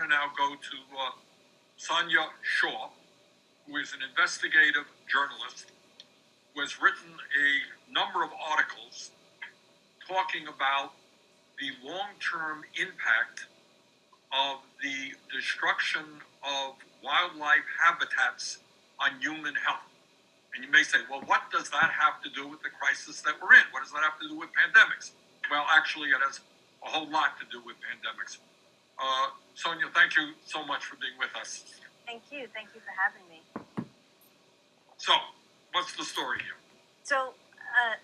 to now go to Sonia Shah, who is an investigative journalist, who has written a number of articles talking about the long-term impact of the destruction of wildlife habitats on human health. And you may say, well, what does that have to do with the crisis that we're in? What does that have to do with pandemics? Well, actually, it has a whole lot to do with pandemics. Sonia, thank you so much for being with us. Thank you. Thank you for having me. So, what's the story here? So,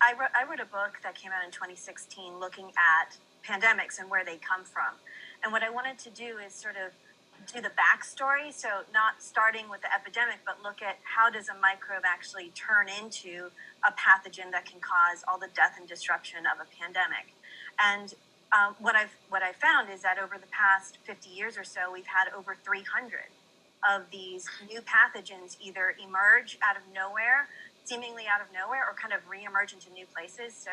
I wrote a book that came out in 2016 looking at pandemics and where they come from. And what I wanted to do is sort of do the backstory, so not starting with the epidemic, but look at how does a microbe actually turn into a pathogen that can cause all the death and disruption of a pandemic. And what I've found is that over the past 50 years or so, we've had over 300 of these new pathogens either emerge out of nowhere, seemingly out of nowhere, or kind of reemerge into new places. So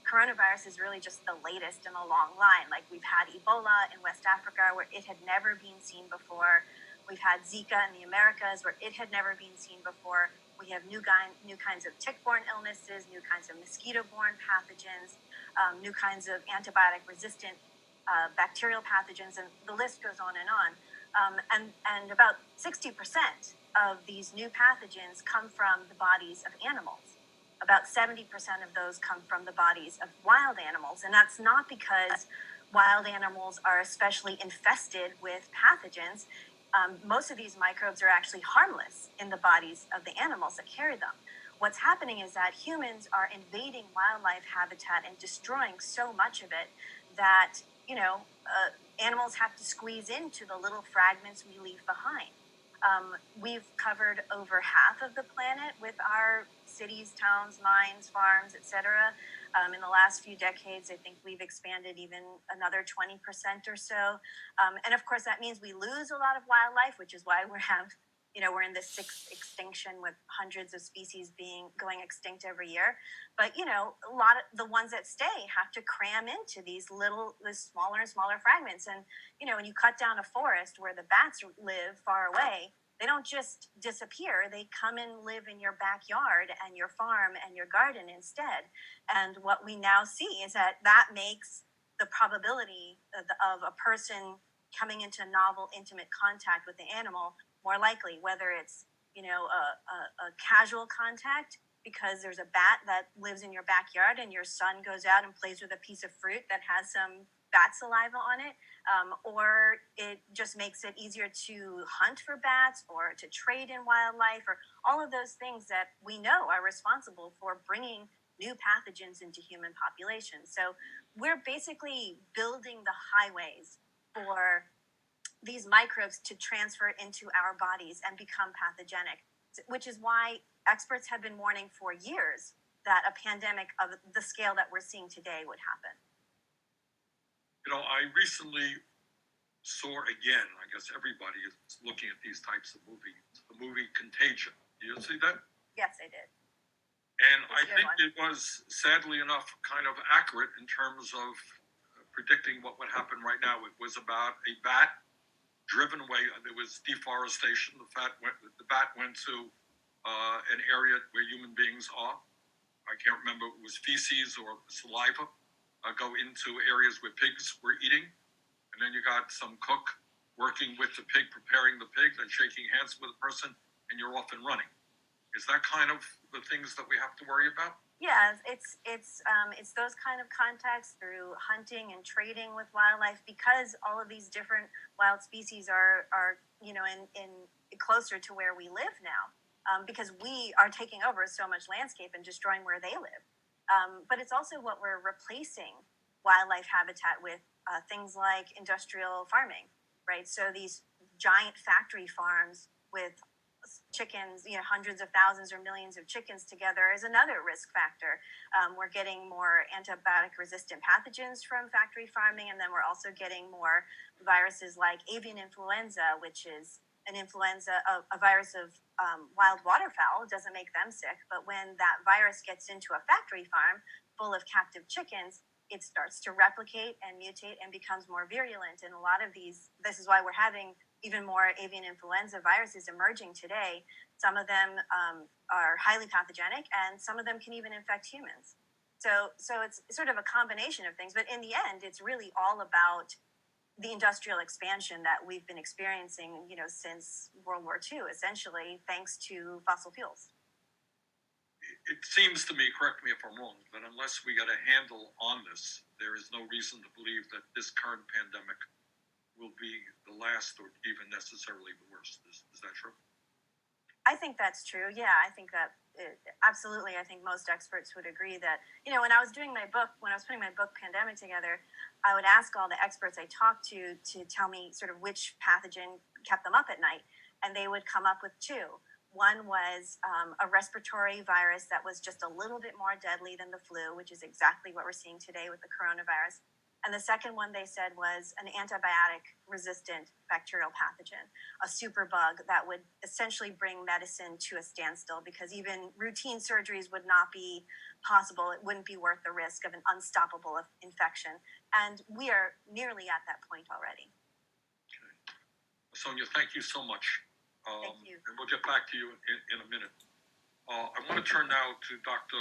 coronavirus is really just the latest in a long line. Like, we've had Ebola in West Africa, where it had never been seen before. We've had Zika in the Americas, where it had never been seen before. We have new kinds of tick-borne illnesses, new kinds of mosquito-borne pathogens, new kinds of antibiotic-resistant bacterial pathogens, and the list goes on and on. And about 60% of these new pathogens come from the bodies of animals. About 70% of those come from the bodies of wild animals. And that's not because wild animals are especially infested with pathogens. Most of these microbes are actually harmless in the bodies of the animals that carry them. What's happening is that humans are invading wildlife habitat and destroying so much of it that, animals have to squeeze into the little fragments we leave behind. We've covered over half of the planet with our cities, towns, mines, farms, etc. In the last few decades, I think we've expanded even another 20% or so. And of course, that means we lose a lot of wildlife, which is why we're in the sixth extinction, with hundreds of species going extinct every year. But, a lot of the ones that stay have to cram into these smaller and smaller fragments. And, when you cut down a forest where the bats live far away, they don't just disappear. They come and live in your backyard and your farm and your garden instead. And what we now see is that makes the probability of a person coming into novel, intimate contact with the animal more likely, whether it's, a casual contact because there's a bat that lives in your backyard and your son goes out and plays with a piece of fruit that has some bat saliva on it, or it just makes it easier to hunt for bats or to trade in wildlife, or all of those things that we know are responsible for bringing new pathogens into human populations. So we're basically building the highways for these microbes to transfer into our bodies and become pathogenic, which is why experts have been warning for years that a pandemic of the scale that we're seeing today would happen. I recently saw again, I guess everybody is looking at these types of movies, the movie Contagion. Did you see that? Yes, I did. And I think it was, sadly enough, kind of accurate in terms of predicting what would happen right now. It was about a bat driven away. There was deforestation. The bat went to an area where human beings are. I can't remember if it was feces or saliva. Go into areas where pigs were eating. And then you got some cook working with the pig, preparing the pig, then shaking hands with the person, and you're off and running. Is that kind of the things that we have to worry about? Yeah, it's those kind of contacts through hunting and trading with wildlife, because all of these different wild species are in closer to where we live now, because we are taking over so much landscape and destroying where they live. But it's also what we're replacing wildlife habitat with, things like industrial farming, right? So these giant factory farms with chickens, hundreds of thousands or millions of chickens together is another risk factor. We're getting more antibiotic-resistant pathogens from factory farming, and then we're also getting more viruses like avian influenza, which is an influenza, a virus of wild waterfowl. It doesn't make them sick, but when that virus gets into a factory farm full of captive chickens, it starts to replicate and mutate and becomes more virulent. And a lot of this is why we're having even more avian influenza viruses emerging today. Some of them are highly pathogenic, and some of them can even infect humans. So it's sort of a combination of things. But in the end, it's really all about the industrial expansion that we've been experiencing, since World War II, essentially, thanks to fossil fuels. It seems to me, correct me if I'm wrong, that unless we got a handle on this, there is no reason to believe that this current pandemic will be the last or even necessarily the worst. Is that true? I think that's true. Yeah, I think that absolutely. I think most experts would agree that, when I was putting my book Pandemic together, I would ask all the experts I talked to tell me sort of which pathogen kept them up at night. And they would come up with two. One was a respiratory virus that was just a little bit more deadly than the flu, which is exactly what we're seeing today with the coronavirus. And the second one they said was an antibiotic-resistant bacterial pathogen, a superbug that would essentially bring medicine to a standstill because even routine surgeries would not be possible. It wouldn't be worth the risk of an unstoppable infection. And we are nearly at that point already. Okay. Sonia, thank you so much. Thank you. And we'll get back to you in a minute. I want to turn now to Dr.